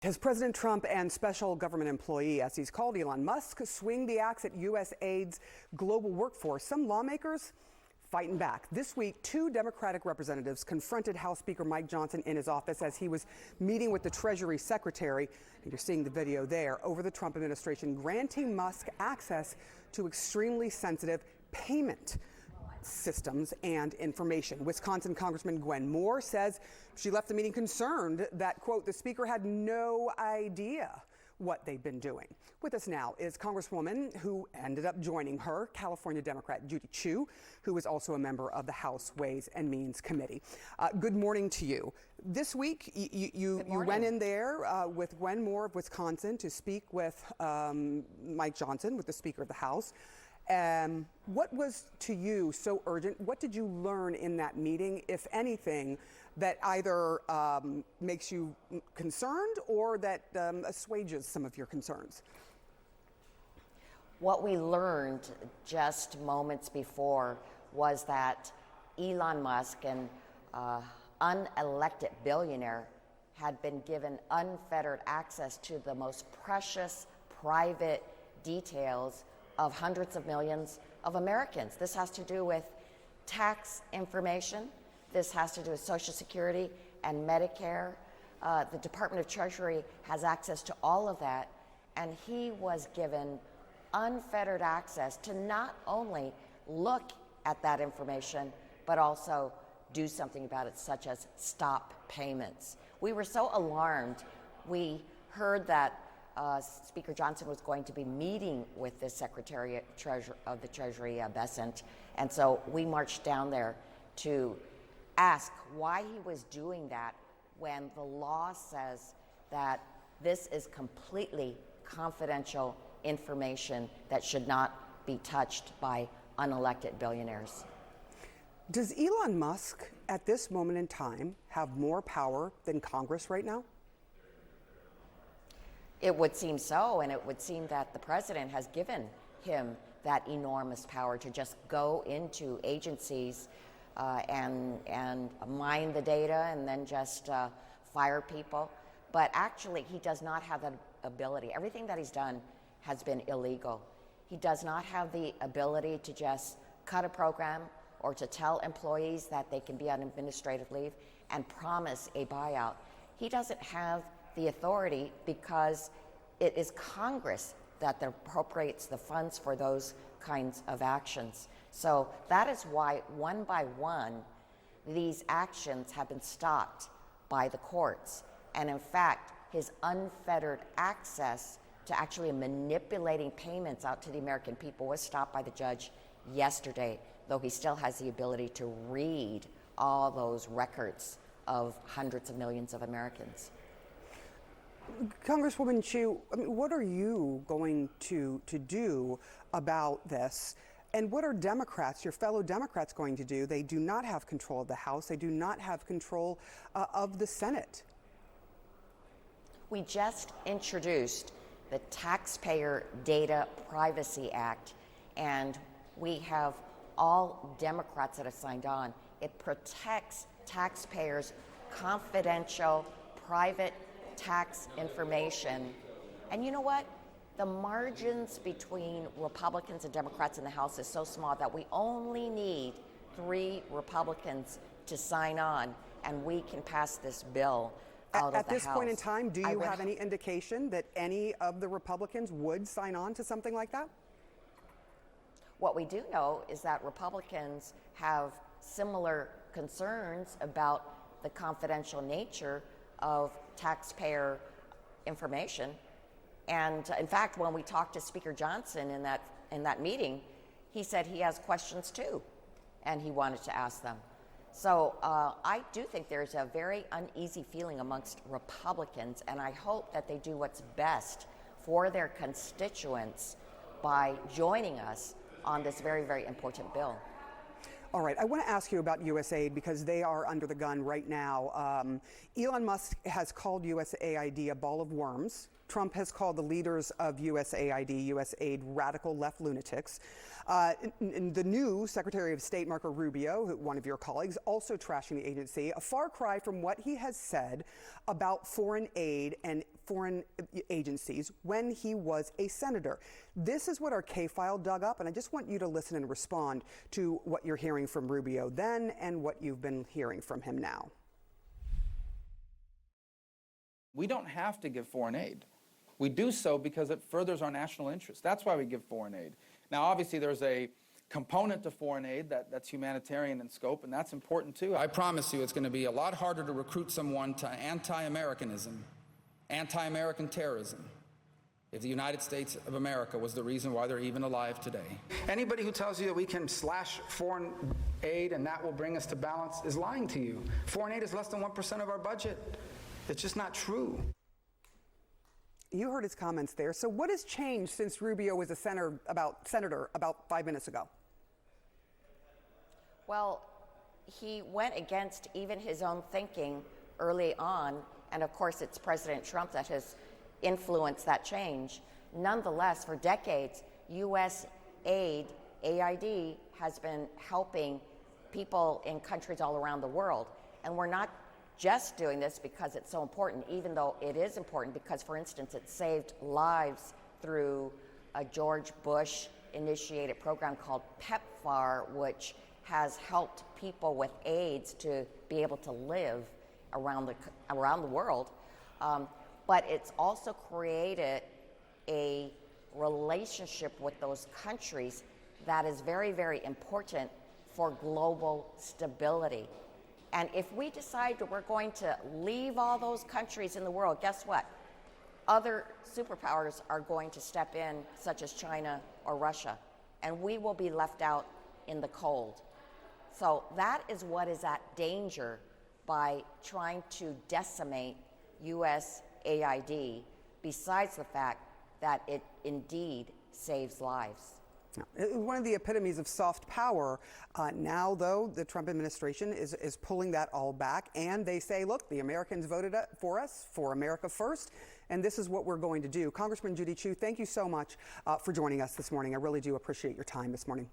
Has President Trump and special government employee, as he's called Elon Musk, swing the axe at USAID's global workforce? Some lawmakers fighting back. This week, 2 Democratic representatives confronted House Speaker Mike Johnson in his office as he was meeting with the Treasury Secretary. And you're seeing the video there, over the Trump administration granting Musk access to extremely sensitive payment systems and information. Wisconsin Congressman Gwen Moore says she left the meeting concerned that, quote, the speaker had no idea what they'd been doing. With us now is Congresswoman who ended up joining her, California Democrat Judy, who is also a member of the House Ways and Means Committee. Good morning to you. This week, you went in there with Gwen Moore of Wisconsin to speak with Mike Johnson, with the Speaker of the House. What was to you so urgent? What did you learn in that meeting, if anything, that either makes you concerned or that assuages some of your concerns? What we learned just moments before was that Elon Musk, an unelected billionaire, had been given unfettered access to the most precious private details of hundreds of millions of Americans. This has to do with tax information. This has to do with Social Security and Medicare. The Department of Treasury has access to all of that, and he was given unfettered access to not only look at that information, but also do something about it, such as stop payments. We were so alarmed. We heard that Speaker Johnson was going to be meeting with the Secretary of the Treasury, Bessent, and so we marched down there to ask why he was doing that when the law says that this is completely confidential information that should not be touched by unelected billionaires. Does Elon Musk, at this moment in time, have more power than Congress right now? It would seem so, and it would seem that the president has given him that enormous power to just go into agencies and mine the data and then just fire people. But actually, he does not have that ability. Everything that he's done has been illegal. He does not have the ability to just cut a program or to tell employees that they can be on administrative leave and promise a buyout. He doesn't have the authority because it is Congress that appropriates the funds for those kinds of actions. So that is why, one by one, these actions have been stopped by the courts. And in fact, his unfettered access to actually manipulating payments out to the American people was stopped by the judge yesterday, though he still has the ability to read all those records of hundreds of millions of Americans. Congresswoman Chu, what are you going to do about this? And what are Democrats, your fellow Democrats, going to do? They do not have control of the House. They do not have control of the Senate. We just introduced the Taxpayer Data Privacy Act, and we have all Democrats that have signed on. It protects taxpayers' confidential, private tax information. And you know what? The margins between Republicans and Democrats in the House is so small that we only need 3 Republicans to sign on, and we can pass this bill out of the House. At this point in time, do you have any indication that any of the Republicans would sign on to something like that? What we do know is that Republicans have similar concerns about the confidential nature of taxpayer information. And in fact, when we talked to Speaker Johnson in that meeting, he said he has questions too, and he wanted to ask them. So I do think there's a very uneasy feeling amongst Republicans, and I hope that they do what's best for their constituents by joining us on this very, very important bill. All right, I want to ask you about USAID because they are under the gun right now. Elon Musk has called USAID a ball of worms. Trump has called the leaders of USAID radical left lunatics. The new Secretary of State, Marco Rubio, one of your colleagues, also trashing the agency, a far cry from what he has said about foreign aid and foreign agencies when he was a senator. This is what our K-File dug up, and I just want you to listen and respond to what you're hearing from Rubio then and what you've been hearing from him now. We don't have to give foreign aid. We do so because it furthers our national interest. That's why we give foreign aid. Now, obviously, there's a component to foreign aid that's humanitarian in scope, and that's important too. I promise you it's going to be a lot harder to recruit someone to anti-Americanism, anti-American terrorism, if the United States of America was the reason why they're even alive today. Anybody who tells you that we can slash foreign aid and that will bring us to balance is lying to you. Foreign aid is less than 1% of our budget. It's just not true. You heard his comments there. So what has changed since Rubio was a senator about 5 minutes ago? Well, he went against even his own thinking early on, and of course it's President Trump that has influenced that change. Nonetheless, for decades, U.S. aid, AID, has been helping people in countries all around the world. And we're not just doing this because it's so important, even though it is important because, for instance, it saved lives through a George Bush-initiated program called PEPFAR, which has helped people with AIDS to be able to live around the world. But it's also created a relationship with those countries that is very, very important for global stability. And if we decide that we're going to leave all those countries in the world, guess what? Other superpowers are going to step in, such as China or Russia, and we will be left out in the cold. So that is what is at danger by trying to decimate U.S. AID, besides the fact that it indeed saves lives. One of the epitomes of soft power. Now, though, the Trump administration is pulling that all back, and they say, look, the Americans voted for us, for America first, and this is what we're going to do. Congressman Judy Chu, thank you so much for joining us this morning. I really do appreciate your time this morning.